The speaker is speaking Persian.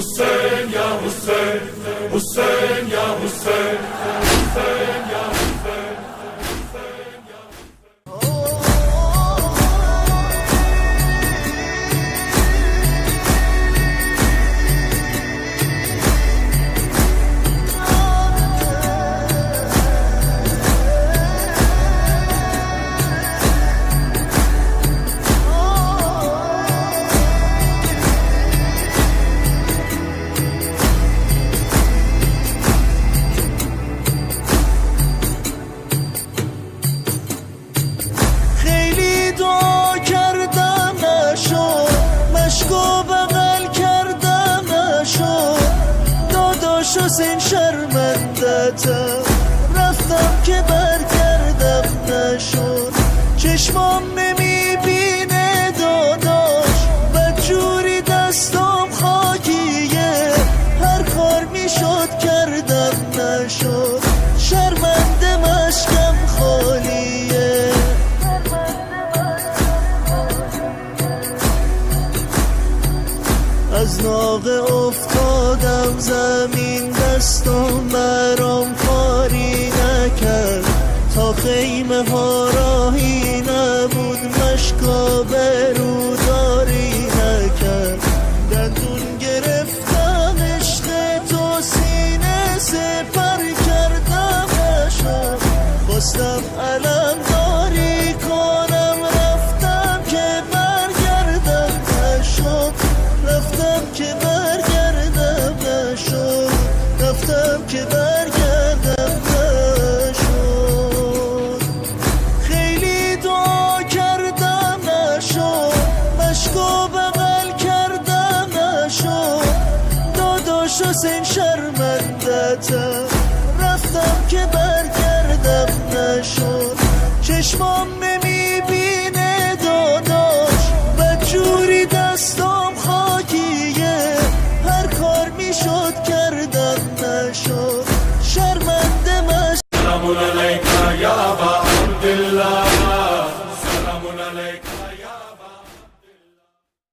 Hüseyin ya Hüseyin, Hüseyin ya Hüseyin, Hüseyin ya Hüseyin. حسین شرمندتم رفتم که برگردم نشد چشمام نمیبینه داداش بدجوری دستم خاکیه هر کار میشد کردم نشد شرمنده مشکم خالیه از ناقه افتادم زمین دستم برام کاری نکرد تا خیمه ها راهی نبود مشکا بروداری نکرد دندون گرفتم عشق تو سینه سپر کردم نشد خواستم علم داری کنم رفتم که برگردم نشد رفتم که برگردم نشد رفتم که برگردم نشد خیلی دعا کردم نشد مشکو بغل کردم نشد داداش حسین شرمندتم رفتم که برگردم نشد چشمام